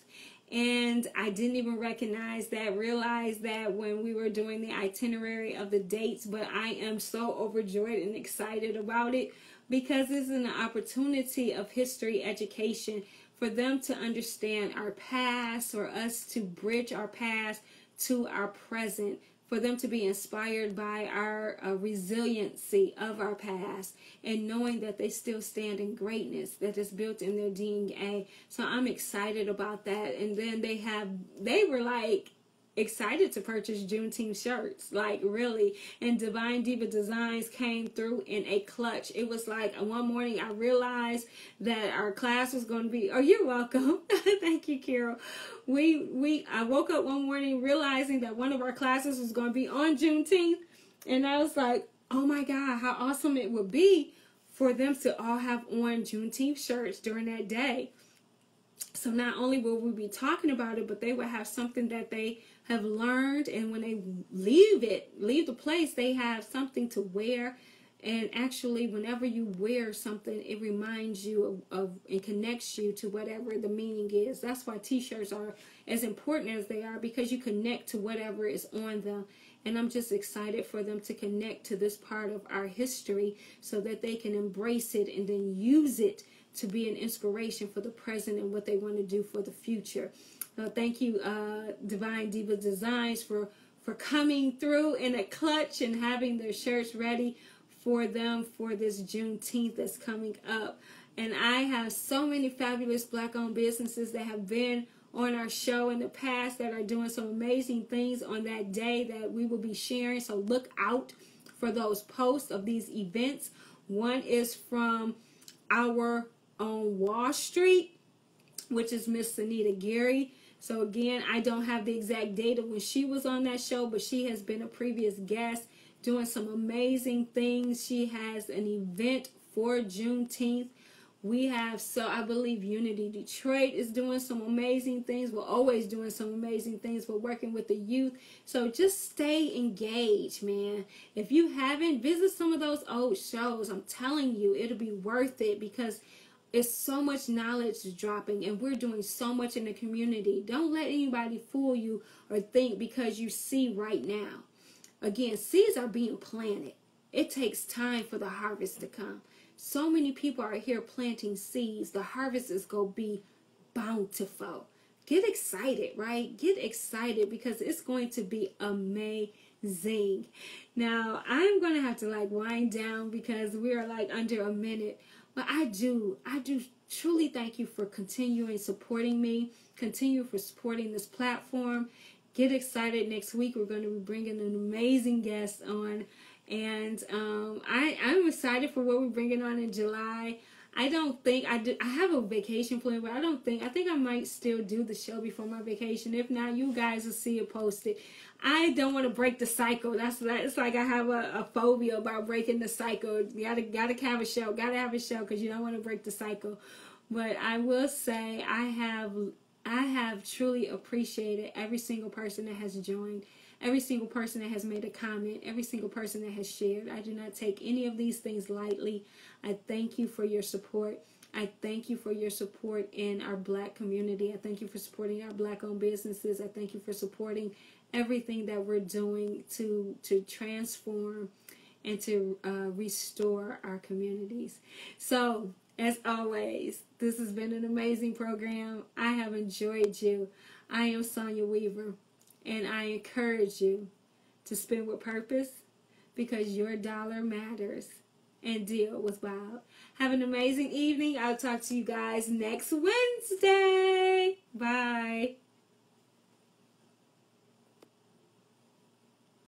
And I didn't even realize that when we were doing the itinerary of the dates, but I am so overjoyed and excited about it because it's an opportunity of history education for them to understand our past, or us to bridge our past to our present, for them to be inspired by our resiliency of our past, and knowing that they still stand in greatness that is built in their DNA. So I'm excited about that. And then they were like excited to purchase Juneteenth shirts, like really. And Divine Diva Designs came through in a clutch. It was like one morning I realized that our class was going to be, oh, you're welcome. Thank you, Carol. I woke up one morning realizing that one of our classes was going to be on Juneteenth. And I was like, oh my God, how awesome it would be for them to all have on Juneteenth shirts during that day. So not only will we be talking about it, but they will have something that they have learned, and when they leave the place, they have something to wear. And actually, whenever you wear something, it reminds you of and connects you to whatever the meaning is. That's why t-shirts are as important as they are, because you connect to whatever is on them. And I'm just excited for them to connect to this part of our history so that they can embrace it and then use it to be an inspiration for the present and what they want to do for the future. Thank you, Divine Diva Designs, for coming through in a clutch and having their shirts ready for them for this Juneteenth that's coming up. And I have so many fabulous Black-owned businesses that have been on our show in the past that are doing some amazing things on that day that we will be sharing. So look out for those posts of these events. One is from our own Wall Street, which is Miss Anita Gary. So again, I don't have the exact date of when she was on that show, but she has been a previous guest doing some amazing things. She has an event for Juneteenth. We have, so I believe Unity Detroit is doing some amazing things. We're always doing some amazing things. We're working with the youth. So just stay engaged, man. If you haven't, visit some of those old shows. I'm telling you, it'll be worth it, because it's so much knowledge dropping, and we're doing so much in the community. Don't let anybody fool you or think because you see right now. Again, seeds are being planted. It takes time for the harvest to come. So many people are here planting seeds. The harvest is going to be bountiful. Get excited, right? Get excited, because it's going to be amazing. Now, I'm going to have to wind down because we are under a minute. But I do truly thank you for continuing supporting me, continue for supporting this platform. Get excited. Next week, we're going to be bringing an amazing guest on. And I'm excited for what we're bringing on in July. I have a vacation plan, but I think I might still do the show before my vacation. If not, you guys will see it posted. I don't want to break the cycle. It's like I have a phobia about breaking the cycle. You gotta have a show. Gotta have a show, because you don't want to break the cycle. But I will say I have truly appreciated every single person that has joined, every single person that has made a comment, every single person that has shared. I do not take any of these things lightly. I thank you for your support. I thank you for your support in our Black community. I thank you for supporting our Black-owned businesses. I thank you for supporting everything that we're doing to transform and to restore our communities. So, as always, this has been an amazing program. I have enjoyed you. I am Sonya Weaver, and I encourage you to spend with purpose, because your dollar matters, and deal with Bob. Have an amazing evening. I'll talk to you guys next Wednesday.